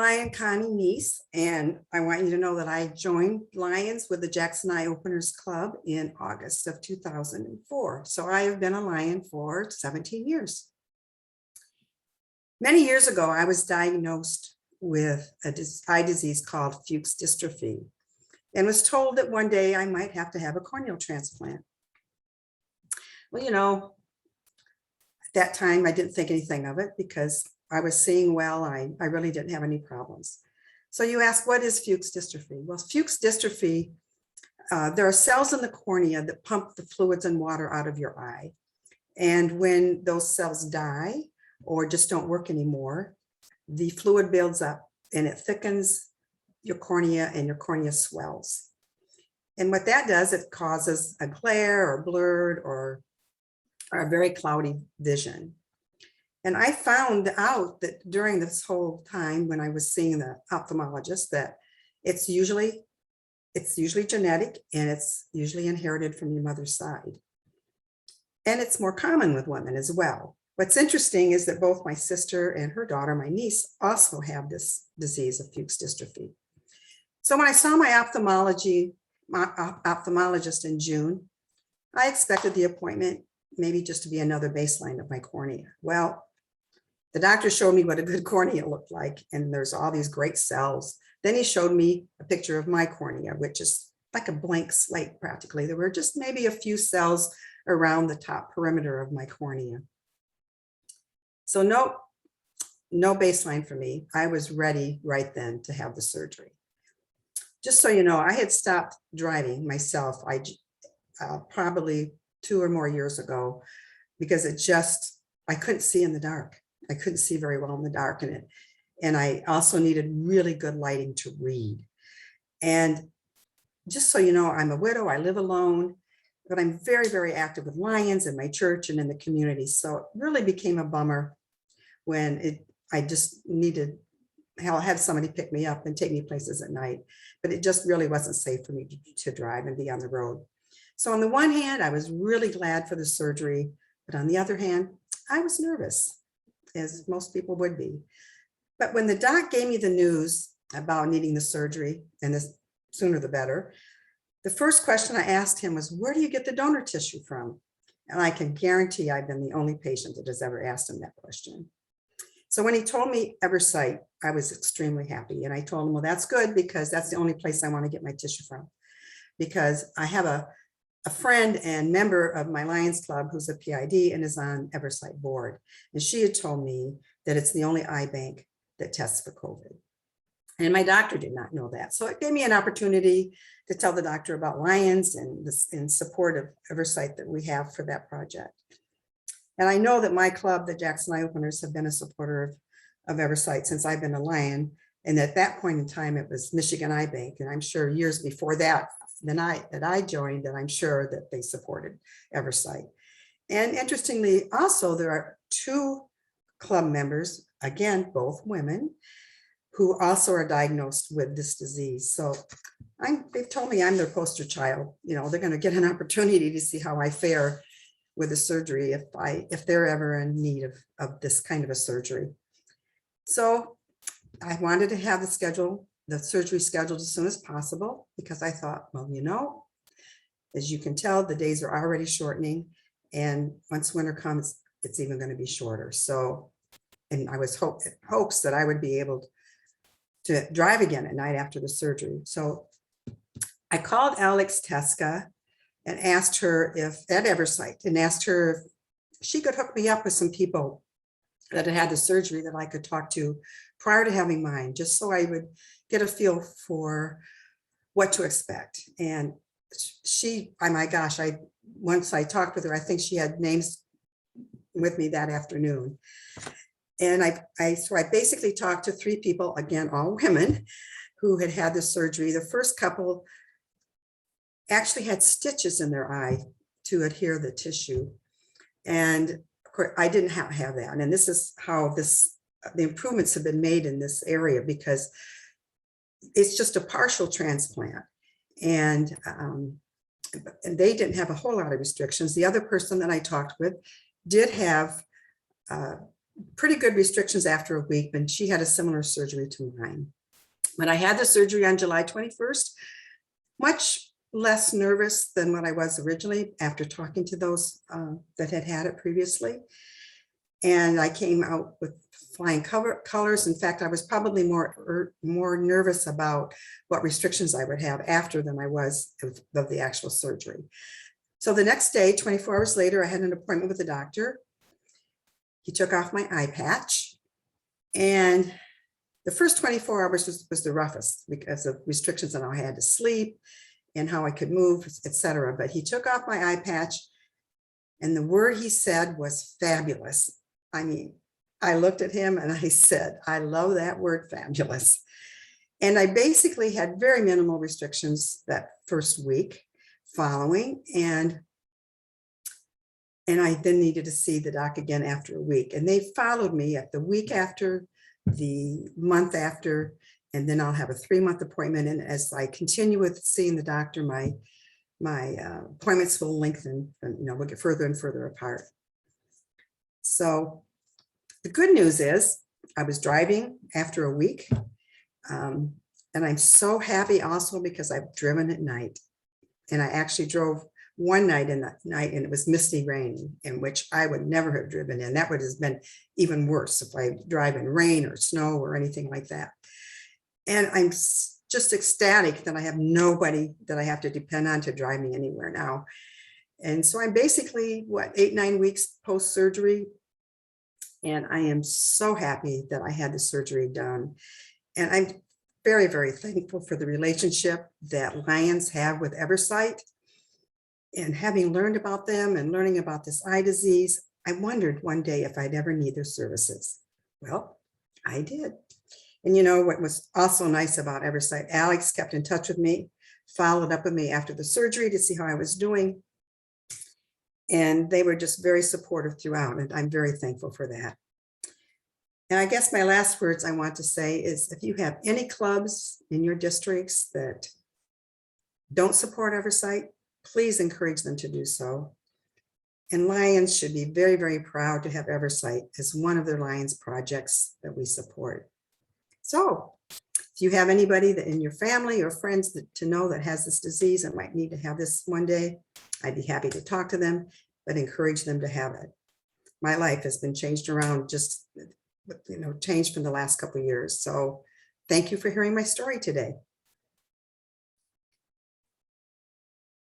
Lion Connie Neese, and I want you to know that I joined Lions with the Jackson Eye Openers Club in August of 2004. So I have been a Lion for 17 years. Many years ago, I was diagnosed with an eye disease called Fuchs dystrophy and was told that one day I might have to have a corneal transplant. Well, you know, at that time, I didn't think anything of it because I was seeing well. I really didn't have any problems. So you ask, what is Fuchs dystrophy? Well, Fuchs dystrophy, there are cells in the cornea that pump the fluids and water out of your eye. And when those cells die or just don't work anymore, the fluid builds up and it thickens your cornea and your cornea swells. And what that does, it causes a glare or blurred or a very cloudy vision. And I found out that during this whole time when I was seeing the ophthalmologist that it's usually genetic and it's usually inherited from your mother's side. And it's more common with women as well. What's interesting is that both my sister and her daughter, my niece, also have this disease of Fuchs dystrophy. So when I saw my ophthalmologist in June, I expected the appointment maybe just to be another baseline of my cornea. Well, the doctor showed me what a good cornea looked like, and there's all these great cells. Then he showed me a picture of my cornea, which is like a blank slate practically. There were just maybe a few cells around the top perimeter of my cornea. So no baseline for me. I was ready right then to have the surgery. Just so you know, I had stopped driving myself probably 2 or more years ago because I couldn't see in the dark. I couldn't see very well in the dark in it. And I also needed really good lighting to read. And just so you know, I'm a widow, I live alone, but I'm very, very active with Lions in my church and in the community. So it really became a bummer when I just had somebody pick me up and take me places at night, but it just really wasn't safe for me to drive and be on the road. So on the one hand, I was really glad for the surgery, but on the other hand, I was nervous, as most people would be. But when the doc gave me the news about needing the surgery, and the sooner the better, the first question I asked him was, where do you get the donor tissue from? And I can guarantee I've been the only patient that has ever asked him that question. So when he told me Eversight, I was extremely happy. And I told him, well, that's good because that's the only place I want to get my tissue from. Because I have a friend and member of my Lions Club who's a PID and is on Eversight board. And she had told me that it's the only eye bank that tests for COVID. And my doctor did not know that. So it gave me an opportunity to tell the doctor about Lions and this in support of Eversight that we have for that project. And I know that my club, the Jackson Eye Openers, have been a supporter of Eversight since I've been a Lion. And at that point in time, it was Michigan Eye Bank. And I'm sure years before that, that I joined, that I'm sure that they supported Eversight. And interestingly, also, there are 2 club members, again, both women, who also are diagnosed with this disease. So they've told me I'm their poster child. You know, they're going to get an opportunity to see how I fare with the surgery if they're ever in need of this kind of a surgery. So I wanted to have the surgery scheduled as soon as possible because I thought, well, you know, as you can tell, the days are already shortening, and once winter comes, it's even going to be shorter. So, and I was hopes that I would be able to drive again at night after the surgery. So I called Alex Teska and asked her at Eversight and asked her if she could hook me up with some people that had the surgery that I could talk to prior to having mine, just so I would get a feel for what to expect. And oh my gosh, once I talked with her, I think she had names with me that afternoon. And so I basically talked to 3 people, again, all women, who had the surgery. The first couple actually had stitches in their eye to adhere the tissue. And of course, I didn't have that. And this is how the improvements have been made in this area, because it's just a partial transplant. And they didn't have a whole lot of restrictions. The other person that I talked with did have pretty good restrictions after a week, but she had a similar surgery to mine. When I had the surgery on July 21st, much less nervous than what I was originally after talking to those that had had it previously. And I came out with flying colors. In fact, I was probably more nervous about what restrictions I would have after than I was of the actual surgery. So the next day, 24 hours later, I had an appointment with the doctor. He took off my eye patch, and the first 24 hours was the roughest because of restrictions on how I had to sleep and how I could move, etc. But he took off my eye patch, and the word he said was fabulous. I mean, I looked at him and I said, I love that word, fabulous. And I basically had very minimal restrictions that first week following. And I then needed to see the doc again after a week. And they followed me at the week after, the month after, and then I'll have a 3-month appointment. And as I continue with seeing the doctor, my appointments will lengthen, and we'll get further and further apart. So the good news is I was driving after a week, and I'm so happy also because I've driven at night. And I actually drove one night and it was misty rain, in which I would never have driven in. That would have been even worse if I drive in rain or snow or anything like that. And I'm just ecstatic that I have nobody that I have to depend on to drive me anywhere now. And so I'm basically, 8-9 weeks post-surgery. And I am so happy that I had the surgery done. And I'm very, very thankful for the relationship that Lions have with Eversight. And having learned about them and learning about this eye disease, I wondered one day if I'd ever need their services. Well, I did. And what was also nice about Eversight, Alex kept in touch with me, followed up with me after the surgery to see how I was doing. And they were just very supportive throughout, and I'm very thankful for that. And I guess my last words I want to say is, if you have any clubs in your districts that don't support Eversight, please encourage them to do so. And Lions should be very, very proud to have Eversight as one of their Lions projects that we support. So if you have anybody that in your family or friends to know that has this disease and might need to have this one day, I'd be happy to talk to them, but encourage them to have it. My life has been changed around, changed from the last couple of years. So thank you for hearing my story today.